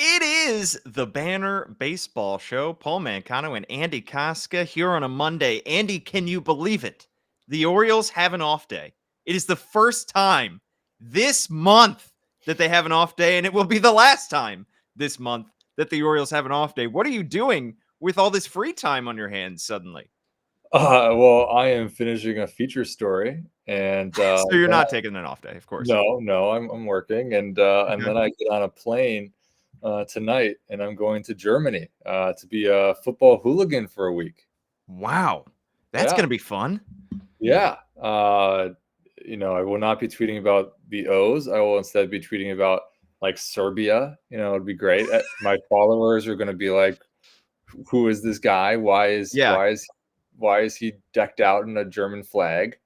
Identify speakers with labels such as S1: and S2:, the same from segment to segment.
S1: It is the Banner Baseball Show. Paul Mancano and Andy Kostka here on a Monday. Andy, can you believe it? The Orioles have an off day. It is the first time this month that they have an off day, and it will be the last time this month that the Orioles have an off day. What are you doing with all this free time on your hands suddenly?
S2: Well, I am finishing a feature story, and
S1: So you're
S2: then
S1: not taking an off day, of course.
S2: no, I'm working, and
S1: Okay.
S2: then I get on a plane tonight, and I'm going to Germany to be a football hooligan for a week.
S1: Wow. That's
S2: Yeah,
S1: going to be fun.
S2: yeah. I will not be tweeting about the O's. I will instead be tweeting about like Serbia. It'd be great. My followers are going to be like, "Who is this guy? Why is
S1: Yeah.
S2: why is why is he decked out in a German flag?"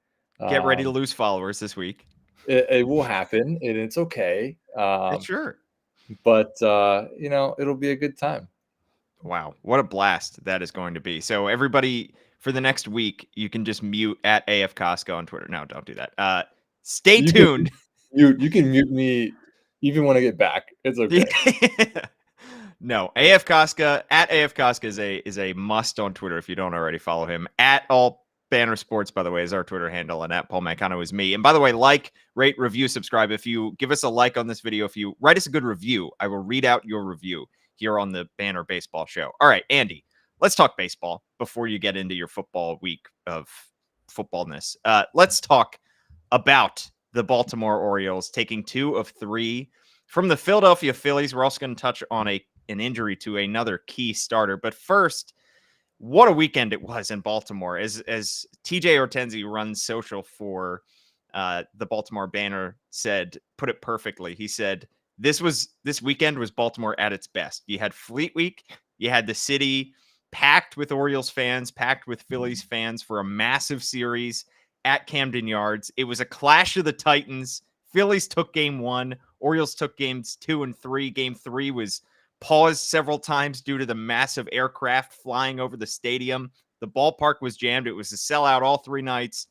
S1: Get ready to
S2: Um,
S1: lose followers this week.
S2: it will happen, and it's okay.
S1: Sure.
S2: But it'll be a good time.
S1: Wow, what a blast that is going to be. So everybody for the next week, you can just mute at AF Costco on Twitter. No, don't do that. Stay
S2: You can
S1: tuned.
S2: you can mute me even when I get back. It's okay.
S1: No, AF Costco at AF Costco is a must on Twitter if you don't already follow him. At all Banner Sports, by the way, is our Twitter handle, and at Paul Mancano is me. And by the way, like, rate, review, subscribe. If you give us a like on this video, if you write us a good review, I will read out your review here on the Banner Baseball Show. All right, Andy, let's talk baseball before you get into your football week of footballness. Let's talk about the Baltimore Orioles taking 2 of 3 from the Philadelphia Phillies. We're also going to touch on an injury to another key starter. But first, what a weekend it was in Baltimore. As TJ Hortensi runs social for the Baltimore Banner said, put it perfectly. He said, this weekend was Baltimore at its best. You had Fleet Week, you had the city packed with Orioles fans, packed with Phillies fans for a massive series at Camden Yards. It was a clash of the Titans. Phillies took game 1, Orioles took games 2 and 3. Game 3 was paused several times due to the massive aircraft flying over the stadium. The ballpark was jammed. It was a sellout all 3 nights.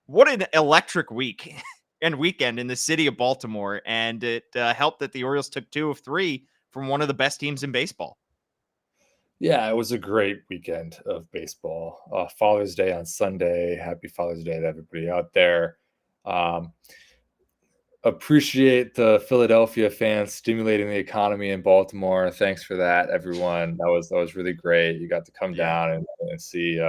S1: What an electric week and weekend in the city of Baltimore. And it helped that the Orioles took 2 of 3 from one of the best teams in baseball.
S2: Yeah, it was a great weekend of baseball. Father's Day on Sunday. Happy Father's Day to everybody out there. Um, Appreciate the Philadelphia fans stimulating the economy in Baltimore. Thanks for that, everyone. That was really great. You got to come
S1: Yeah.
S2: down and see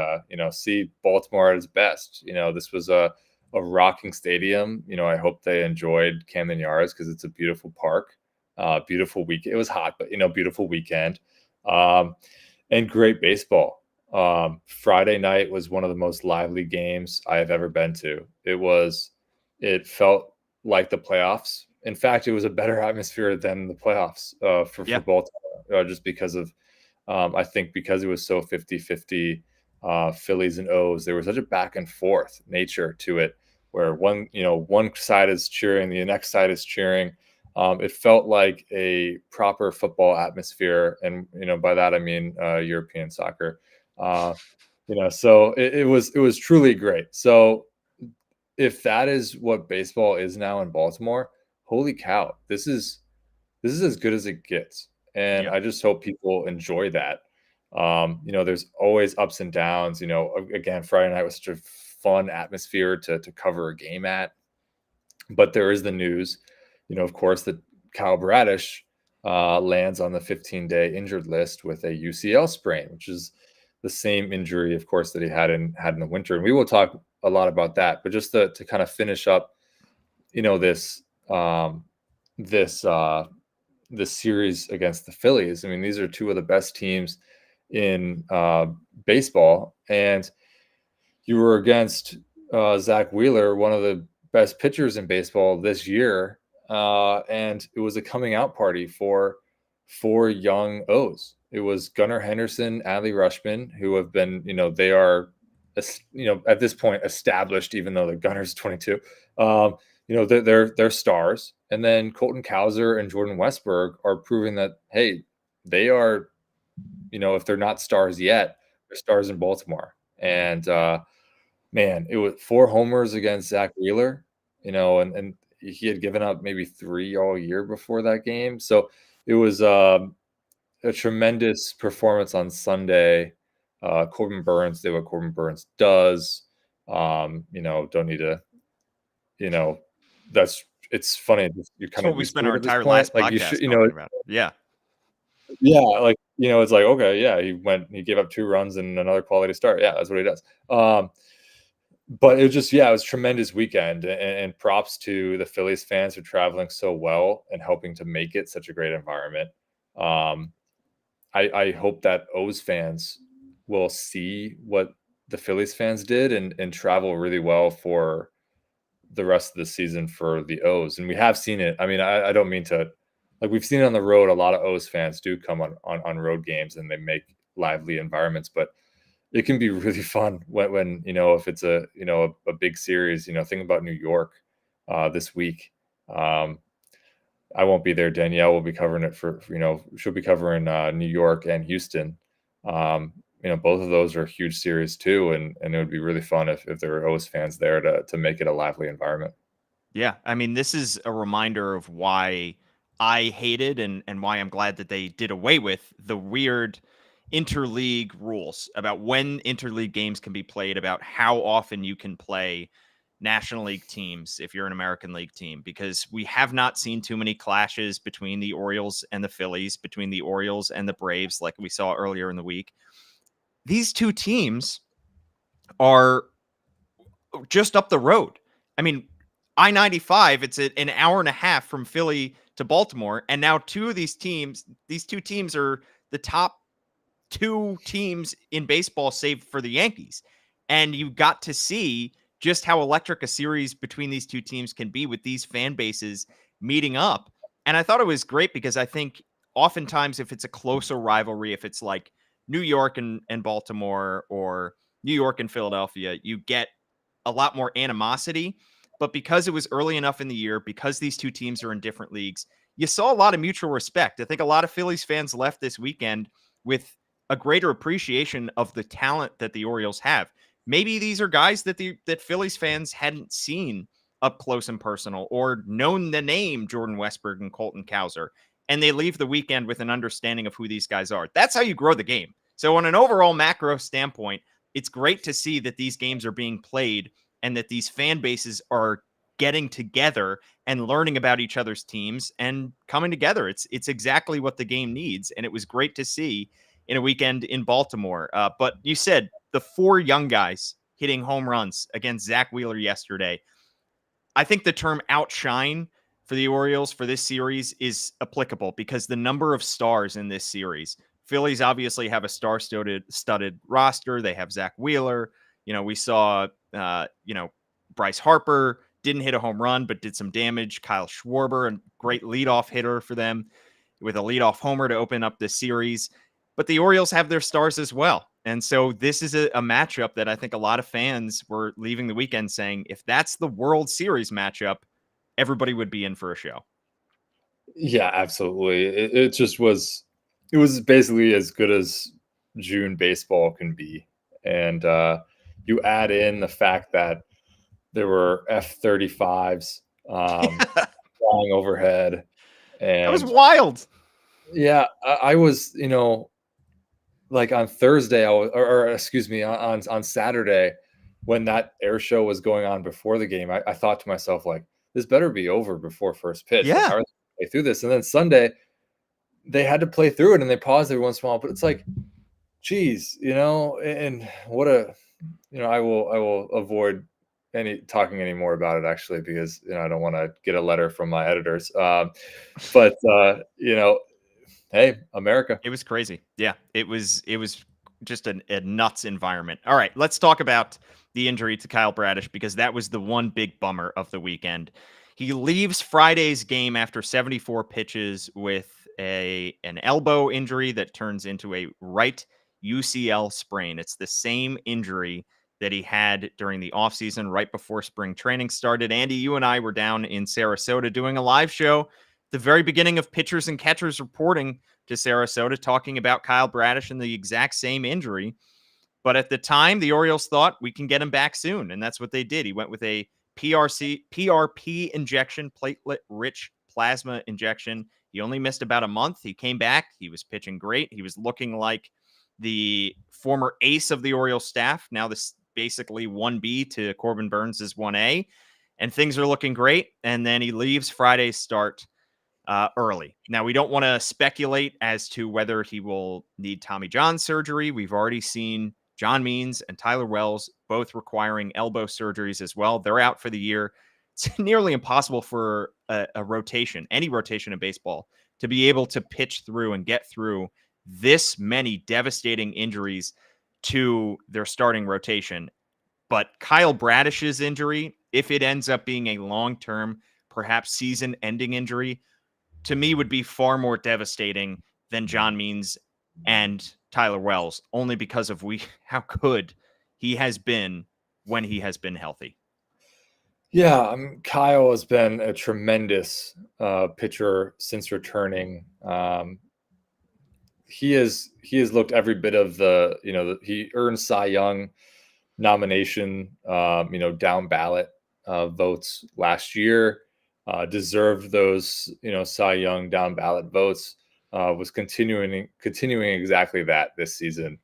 S2: see Baltimore at its best. This was a rocking stadium. I hope they enjoyed Camden Yards because it's a beautiful park. Beautiful week. It was hot, but beautiful weekend. And great baseball. Friday night was one of the most lively games I have ever been to. It felt like the playoffs. In fact, it was a better atmosphere than the playoffs for
S1: Yeah.
S2: Baltimore, just because of, I think, because it was so 50-50 Phillies and O's. There was such a back and forth nature to it where one side is cheering, the next side is cheering. It felt like a proper football atmosphere. And, by that, I mean European soccer. So it was truly great. So if that is what baseball is now in Baltimore, holy cow, this is as good as it gets. And
S1: Yeah.
S2: I just hope people enjoy that. There's always ups and downs. Again, Friday night was such a fun atmosphere to cover a game at. But there is the news, of course, that Kyle Bradish lands on the 15-day injured list with a UCL sprain, which is the same injury, of course, that he had in the winter. And we will talk a lot about that. But just to kind of finish up, this this this series against the Phillies. I mean, these are two of the best teams in baseball, and you were against Zach Wheeler, one of the best pitchers in baseball this year, and it was a coming out party for four young O's. It was Gunnar Henderson, Adley Rushman, who have been, they are, at this point established, even though the Gunner's 22. They're stars, and then Colton Cowser and Jordan Westberg are proving that hey, they are, if they're not stars yet, they're stars in Baltimore. And man, it was 4 homers against Zach Wheeler, and he had given up maybe 3 all year before that game. So it was a tremendous performance on Sunday. Corbin Burns did what Corbin Burns does. Don't need to, you know, that's it's funny. You're
S1: It's
S2: kind of
S1: what we
S2: used
S1: spent
S2: to
S1: our
S2: it at this
S1: entire
S2: point.
S1: last
S2: Like you should,
S1: podcast talking about. Yeah.
S2: yeah, like it's like okay, yeah, he gave up 2 runs and another quality start. Yeah, that's what he does. But it was just it was a tremendous weekend, and props to the Phillies fans for traveling so well and helping to make it such a great environment. Um, I hope that O's fans will see what the Phillies fans did and travel really well for the rest of the season for the O's. And we have seen it. I mean, I don't mean to like we've seen it on the road. A lot of O's fans do come on road games and they make lively environments, but it can be really fun when if it's a big series. Think about New York this week. Um, I won't be there. Danielle will be covering it she'll be covering New York and Houston. Both of those are huge series too, and it would be really fun if there were O's fans there to make it a lively environment.
S1: Yeah. I mean, this is a reminder of why I hated and why I'm glad that they did away with the weird interleague rules about when interleague games can be played, about how often you can play National League teams if you're an American League team, because we have not seen too many clashes between the Orioles and the Phillies, between the Orioles and the Braves, like we saw earlier in the week. These two teams are just up the road. I mean, I-95, it's an hour and a half from Philly to Baltimore. And now these two teams are the top two teams in baseball, save for the Yankees. And you got to see just how electric a series between these two teams can be with these fan bases meeting up. And I thought it was great because I think oftentimes if it's a closer rivalry, if it's like New York and Baltimore or New York and Philadelphia, you get a lot more animosity. But because it was early enough in the year, because these two teams are in different leagues, you saw a lot of mutual respect. I think a lot of Phillies fans left this weekend with a greater appreciation of the talent that the Orioles have. Maybe these are guys that Phillies fans hadn't seen up close and personal or known the name Jordan Westburg and Colton Cowser, and they leave the weekend with an understanding of who these guys are. That's how you grow the game. So on an overall macro standpoint, it's great to see that these games are being played and that these fan bases are getting together and learning about each other's teams and coming together. It's exactly what the game needs, and it was great to see in a weekend in Baltimore. But you said the four young guys hitting home runs against Zach Wheeler yesterday. I think the term outshine for the Orioles for this series is applicable because the number of stars in this series, Phillies obviously have a star-studded roster. They have Zach Wheeler. We saw, Bryce Harper didn't hit a home run, but did some damage. Kyle Schwarber, a great leadoff hitter for them with a leadoff homer to open up the series. But the Orioles have their stars as well. And so this is a matchup that I think a lot of fans were leaving the weekend saying, if that's the World Series matchup, everybody would be in for a show.
S2: Yeah, absolutely. It just was. It was basically as good as June baseball can be, and you add in the fact that there were F-35s flying overhead,
S1: That was
S2: and
S1: wild.
S2: yeah, I was like on Thursday, or excuse me, on Saturday, when that air show was going on before the game, I thought to myself like, this better be over before first pitch. Like,
S1: Yeah.
S2: how are they gonna play through this? And then Sunday, they had to play through it, and they paused every once in a while. But it's like, geez, and what a, I will avoid talking any more about it actually because I don't want to get a letter from my editors. But hey, America.
S1: It was crazy. Yeah, it was just a nuts environment. All right, let's talk about the injury to Kyle Bradish because that was the one big bummer of the weekend. He leaves Friday's game after 74 pitches with an elbow injury that turns into a right UCL sprain. It's the same injury that he had during the offseason right before spring training started. Andy, you and I were down in Sarasota doing a live show, the very beginning of pitchers and catchers reporting to Sarasota, talking about Kyle Bradish and the exact same injury. But at the time, the Orioles thought we can get him back soon, and that's what they did. He went with a PRP injection, platelet-rich plasma injection. He only missed about a month. He came back. He was pitching great. He was looking like the former ace of the Orioles staff. Now this basically 1B to Corbin Burns is 1A, and things are looking great. And then he leaves Friday's start early. Now, we don't want to speculate as to whether he will need Tommy John surgery. We've already seen John Means and Tyler Wells both requiring elbow surgeries as well. They're out for the year. It's nearly impossible for a rotation, any rotation in baseball, to be able to pitch through and get through this many devastating injuries to their starting rotation. But Kyle Bradish's injury, if it ends up being a long-term, perhaps season-ending injury, to me would be far more devastating than John Means and Tyler Wells, only because of how good he has been when he has been healthy.
S2: Yeah, Kyle has been a tremendous pitcher since returning. He has looked every bit of he earned Cy Young nomination, down ballot votes last year. Deserved those, Cy Young down ballot votes. Was continuing exactly that this season.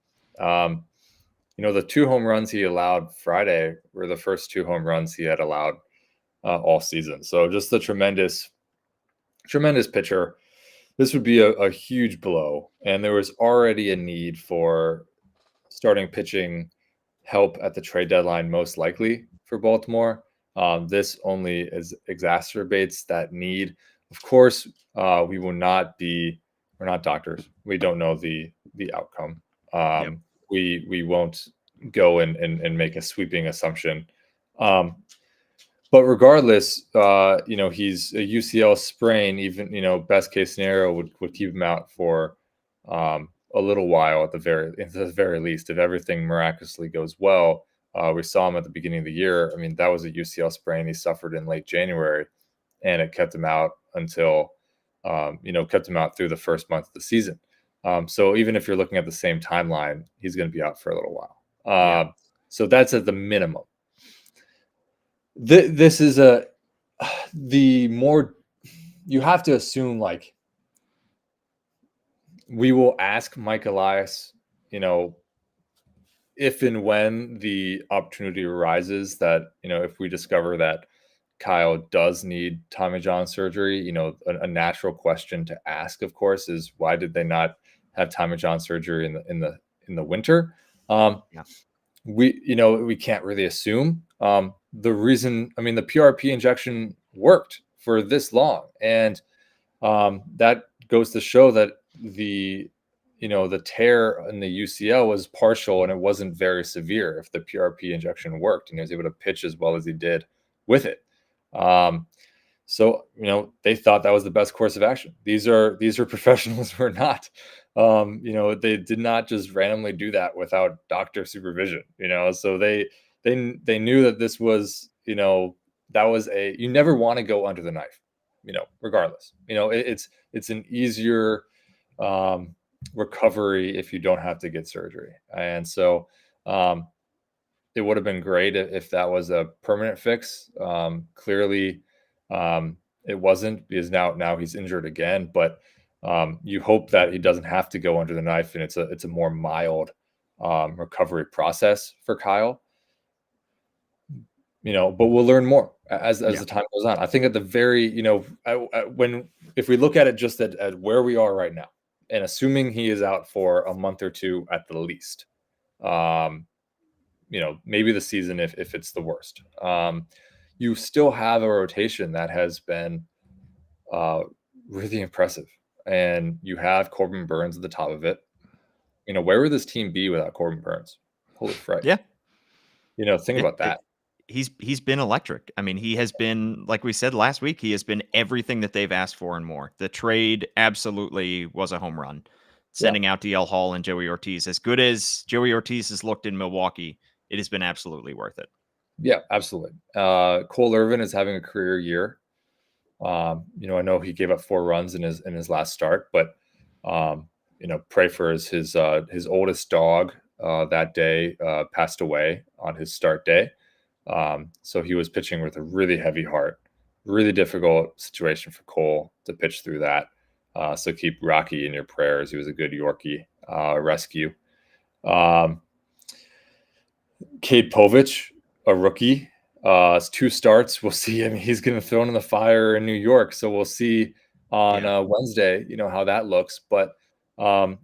S2: The 2 home runs he allowed Friday were the first 2 home runs he had allowed all season. So just a tremendous pitcher. This would be a huge blow, and there was already a need for starting pitching help at the trade deadline, most likely for Baltimore. This only exacerbates that need. Of course, we're not doctors. We don't know the outcome.
S1: Yep.
S2: We won't go and make a sweeping assumption. But regardless, he's a UCL sprain. Even best case scenario would keep him out for a little while at the very least. If everything miraculously goes well, we saw him at the beginning of the year. I mean, that was a UCL sprain he suffered in late January, and it kept him out until kept him out through the first month of the season. So even if you're looking at the same timeline, he's going to be out for a little while. So that's at the minimum. This is the more you have to assume, like, we will ask Mike Elias, if and when the opportunity arises that, if we discover that Kyle does need Tommy John surgery, a natural question to ask, of course, is why did they not have Tommy John surgery in the winter? We can't really assume. The reason, the PRP injection worked for this long, and that goes to show that the tear in the UCL was partial and it wasn't very severe if the PRP injection worked and he was able to pitch as well as he did with it. So they thought that was the best course of action. These are professionals who are not, they did not just randomly do that without doctor supervision, so they knew that this was, that was you never want to go under the knife, regardless, it's an easier recovery if you don't have to get surgery. And so it would have been great if that was a permanent fix. Clearly it wasn't, because now he's injured again, but you hope that he doesn't have to go under the knife and it's a more mild recovery process for Kyle. But we'll learn more as the time goes on. I think at the very, if we look at it just at where we are right now, and assuming he is out for a month or two at the least, maybe the season if it's the worst, you still have a rotation that has been really impressive, and you have Corbin Burns at the top of it. Where would this team be without Corbin Burns? Holy frick!
S1: Yeah,
S2: think about that.
S1: He's been electric. I mean, he has been, like we said last week, he has been everything that they've asked for and more. The trade absolutely was a home run. Sending out DL Hall and Joey Ortiz. As good as Joey Ortiz has looked in Milwaukee, it has been absolutely worth it.
S2: Yeah, absolutely. Cole Irvin is having a career year. I know he gave up 4 runs in his last start, but pray for his oldest dog that day passed away on his start day. So he was pitching with a really heavy heart, really difficult situation for Cole to pitch through that. So keep Rocky in your prayers. He was a good Yorkie rescue. Um, Cade Povich, a rookie, it's 2 starts. We'll see. I mean, he's getting thrown in the fire in New York, so we'll see on Wednesday, how that looks. But um,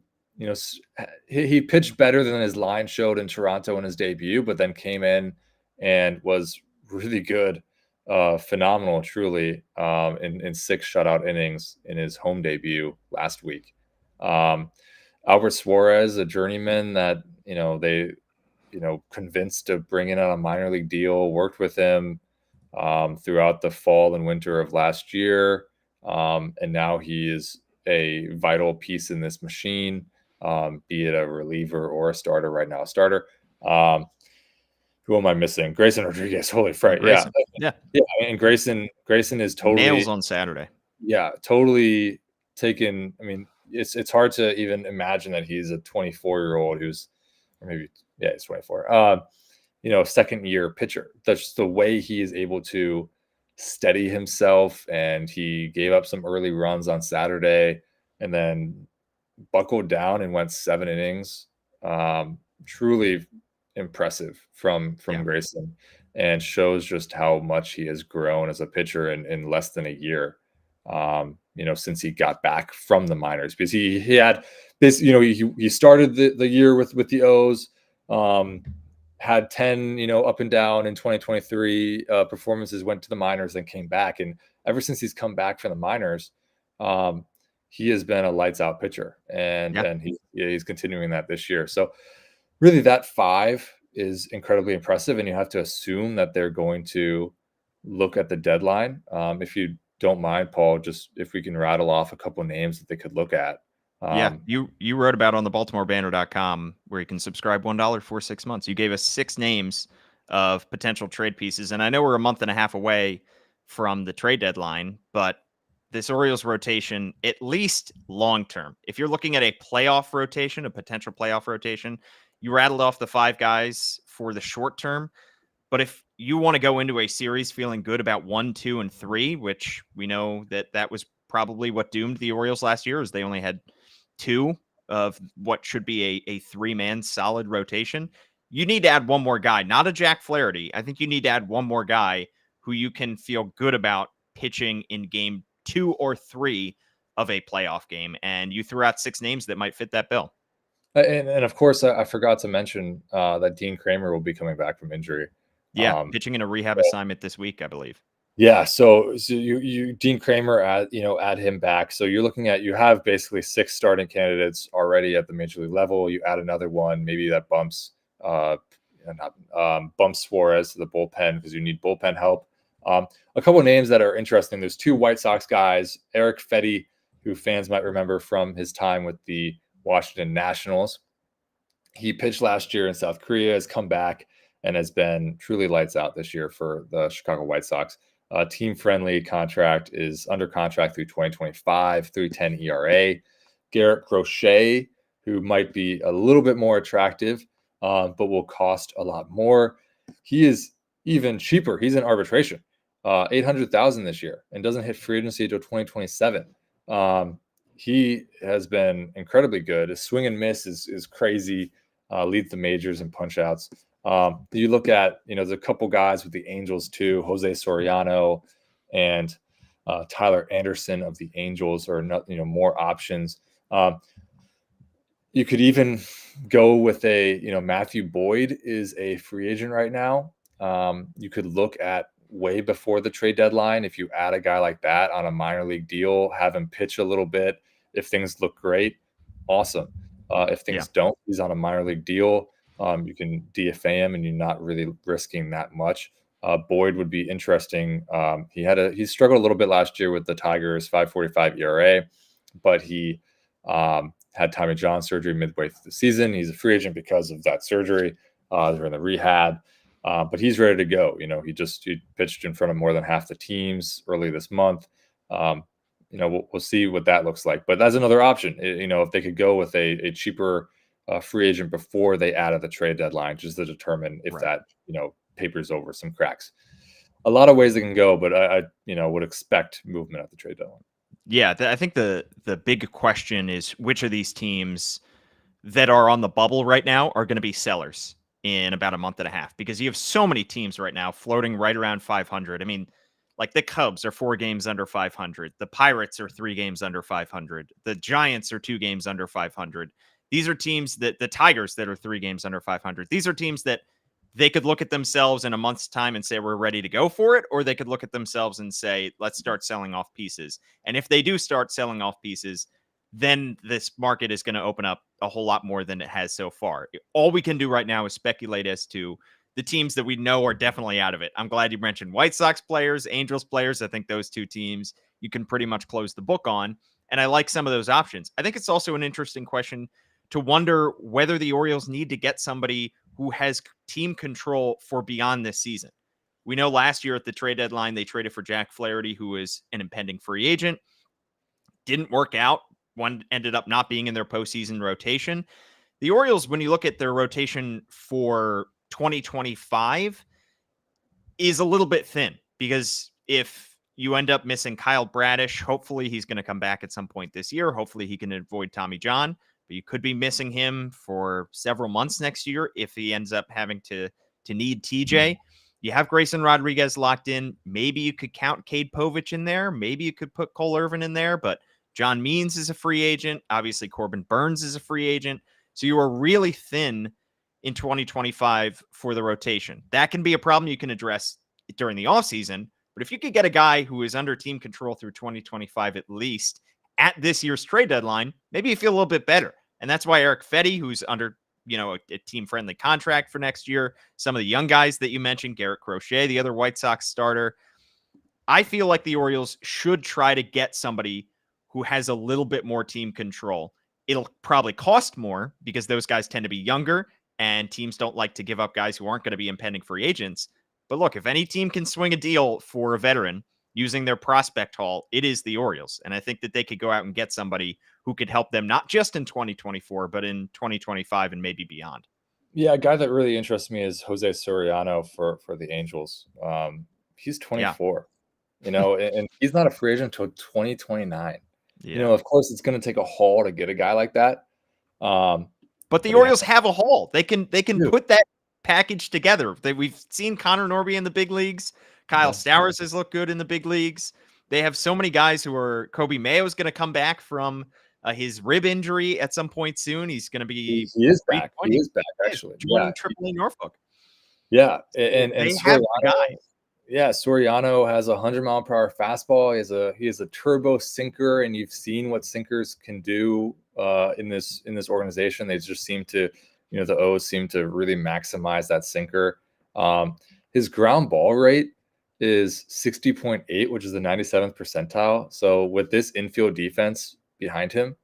S2: he pitched better than his line showed in Toronto in his debut, but then came in and was really good, phenomenal, truly, in 6 shutout innings in his home debut last week. Albert Suarez, a journeyman that they convinced to bring in on a minor league deal, worked with him throughout the fall and winter of last year. And now he is a vital piece in this machine, be it a reliever or a starter. Right now, a starter. Who am I missing? Grayson Rodriguez. Holy fright.
S1: Grayson.
S2: Yeah. And Grayson is totally
S1: nails on Saturday.
S2: Yeah, totally taken. I mean, it's hard to even imagine that he's a 24-year-old who's, or maybe, yeah, he's 24. Second year pitcher. That's the way he is able to steady himself. And he gave up some early runs on Saturday and then buckled down and went 7 innings. Truly impressive from Grayson, and shows just how much he has grown as a pitcher in less than a year. Since he got back from the minors, because he had this, he started the year with the O's, had 10, up and down in 2023 performances, went to the minors, then came back. And ever since he's come back from the minors, he has been a lights out pitcher, and he's continuing that this year. So really that 5 is incredibly impressive. And you have to assume that they're going to look at the deadline. If you don't mind, Paul, just if we can rattle off a couple of names that they could look at.
S1: You wrote about on the BaltimoreBanner.com, where you can subscribe $1 for 6 months. You gave us 6 names of potential trade pieces, and I know we're a month and a half away from the trade deadline, but this Orioles rotation, at least long term, if you're looking at a playoff rotation, a potential playoff rotation, you rattled off the 5 guys for the short term. But if you want to go into a series feeling good about 1, 2, and 3, which we know that was probably what doomed the Orioles last year, is they only had 2 of what should be a 3-man solid rotation, you need to add one more guy, not a Jack Flaherty. I think you need to add one more guy who you can feel good about pitching in game 2 or 3 of a playoff game. And you threw out 6 names that might fit that bill.
S2: And of course, I forgot to mention that Dean Kramer will be coming back from injury.
S1: Yeah, pitching in a rehab assignment this week, I believe.
S2: Yeah, so you Dean Kramer, add him back. So you're looking at, you have basically 6 starting candidates already at the major league level. You add another one, maybe that bumps Suarez to the bullpen, because you need bullpen help. A couple of names that are interesting. There's 2 White Sox guys, Eric Fetty, who fans might remember from his time with the Washington Nationals. He pitched last year in South Korea, has come back, and has been truly lights out this year for the Chicago White Sox. Team-friendly contract, is under contract through 2025, 3.10 ERA. Garrett Crochet, who might be a little bit more attractive, but will cost a lot more. He is even cheaper. He's in arbitration, $800,000 this year, and doesn't hit free agency until 2027. He has been incredibly good. His swing and miss is crazy. Leads the majors in punch outs. You look at, there's a couple guys with the Angels too, Jose Soriano and Tyler Anderson of the Angels, or more options. You could even go with Matthew Boyd is a free agent right now. You could look at way before the trade deadline. If you add a guy like that on a minor league deal, have him pitch a little bit. If things look great, awesome. If things don't, he's on a minor league deal. You can DFA him, and you're not really risking that much. Boyd would be interesting. He struggled a little bit last year with the Tigers, 5.45 ERA, but he had Tommy John surgery midway through the season. He's a free agent because of that surgery. They're in the rehab, but he's ready to go. He pitched in front of more than half the teams early this month. We'll see what that looks like, but that's another option. If they could go with a cheaper free agent before they added the trade deadline, just to determine if that papers over some cracks. A lot of ways they can go, but I would expect movement at the trade deadline.
S1: Yeah, I think the big question is which of these teams that are on the bubble right now are going to be sellers in about a month and a half, because you have so many teams right now floating right around 500. I mean, like the Cubs are 4 games under 500. The Pirates are 3 games under 500. The Giants are 2 games under 500. These are teams that the Tigers that are 3 games under 500. These are teams that they could look at themselves in a month's time and say, we're ready to go for it. Or they could look at themselves and say, let's start selling off pieces. And if they do start selling off pieces, then this market is going to open up a whole lot more than it has so far. All we can do right now is speculate as to the teams that we know are definitely out of it. I'm glad you mentioned White Sox players, Angels players. I think those two teams you can pretty much close the book on. And I like some of those options. I think it's also an interesting question to wonder whether the Orioles need to get somebody who has team control for beyond this season. We know last year at the trade deadline, they traded for Jack Flaherty, who is an impending free agent. Didn't work out. One ended up not being in their postseason rotation. The Orioles, when you look at their rotation for 2025, is a little bit thin, because if you end up missing Kyle Bradish, hopefully he's going to come back at some point this year. Hopefully he can avoid Tommy John, but you could be missing him for several months next year if he ends up having to need TJ. You have Grayson Rodriguez locked in. Maybe you could count Cade Povich in there. Maybe you could put Cole Irvin in there, but John Means is a free agent. Obviously, Corbin Burns is a free agent. So you are really thin in 2025 for the rotation. That can be a problem you can address during the offseason. But if you could get a guy who is under team control through 2025 at least at this year's trade deadline, maybe you feel a little bit better. And that's why Eric Fetty, who's under a team-friendly contract for next year, some of the young guys that you mentioned, Garrett Crochet, the other White Sox starter, I feel like the Orioles should try to get somebody who has a little bit more team control. It'll probably cost more because those guys tend to be younger and teams don't like to give up guys who aren't going to be impending free agents. But look, if any team can swing a deal for a veteran using their prospect haul, it is the Orioles. And I think that they could go out and get somebody who could help them not just in 2024, but in 2025 and maybe beyond.
S2: Yeah, a guy that really interests me is Jose Soriano for the Angels. He's
S1: Yeah.
S2: 24, and he's not a free agent until 2029.
S1: Yeah.
S2: Of course, it's going to take a haul to get a guy like that.
S1: But the
S2: But
S1: Orioles have a haul. They can
S2: Dude.
S1: put that package together. We've seen Connor Norby in the big leagues. Kyle Stowers has looked good in the big leagues. They have so many guys who are. Kobe Mayo is going to come back from his rib injury at some point soon. He's going to be
S2: He is back. He is back, actually.
S1: joining Triple A Norfolk.
S2: Yeah,
S1: So
S2: and
S1: they have the guys.
S2: Yeah, Soriano has a 100-mile-per-hour fastball. He has a turbo sinker, and you've seen what sinkers can do in this organization. They just seem to, the O's seem to really maximize that sinker. His ground ball rate is 60.8, which is the 97th percentile. So with this infield defense behind him,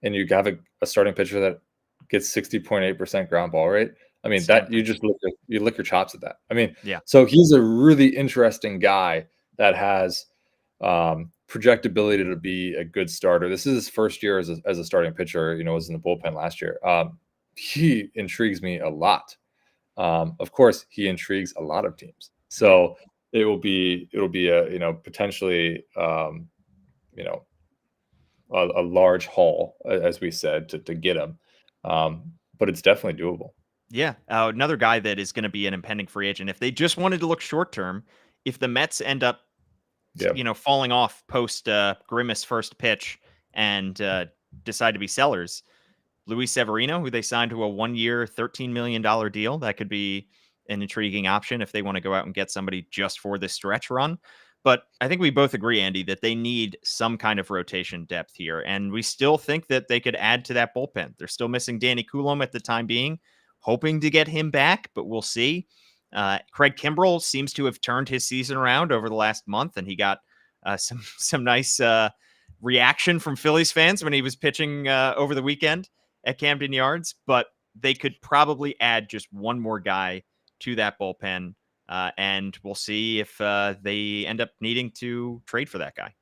S2: and you have a starting pitcher that gets 60.8% ground ball rate, I mean, that you just lick your chops at that. I mean,
S1: yeah.
S2: So he's a really interesting guy that has projectability to be a good starter. This is his first year as a starting pitcher. Was in the bullpen last year. He intrigues me a lot. Of course, he intrigues a lot of teams. So it'll be a potentially a large haul, as we said, to get him. But it's definitely doable.
S1: Yeah. Another guy that is going to be an impending free agent. If they just wanted to look short term, if the Mets end up, falling off post Grimace first pitch and decide to be sellers, Luis Severino, who they signed to a 1-year, $13 million deal, that could be an intriguing option if they want to go out and get somebody just for this stretch run. But I think we both agree, Andy, that they need some kind of rotation depth here. And we still think that they could add to that bullpen. They're still missing Danny Coulomb at the time being, hoping to get him back, but we'll see. Craig Kimbrell seems to have turned his season around over the last month, and he got some nice reaction from Phillies fans when he was pitching over the weekend at Camden Yards. But they could probably add just one more guy to that bullpen, and we'll see if they end up needing to trade for that guy.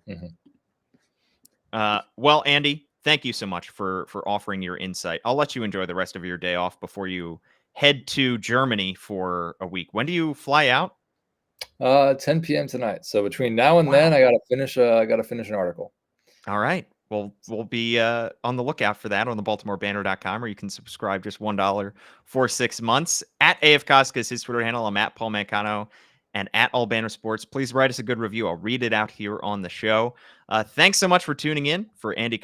S2: Mm-hmm.
S1: Well, Andy, thank you so much for offering your insight. I'll let you enjoy the rest of your day off before you head to Germany for a week. When do you fly out?
S2: 10 p.m. tonight. So between now and
S1: Wow.
S2: then, I gotta finish. I gotta finish an article.
S1: All right. Well, we'll be on the lookout for that on the BaltimoreBanner.com, or you can subscribe just $1 for 6 months. At AF Kostka is his Twitter handle. I'm at Paul Mancano and at All Banner Sports. Please write us a good review. I'll read it out here on the show. Thanks so much for tuning in. For Andy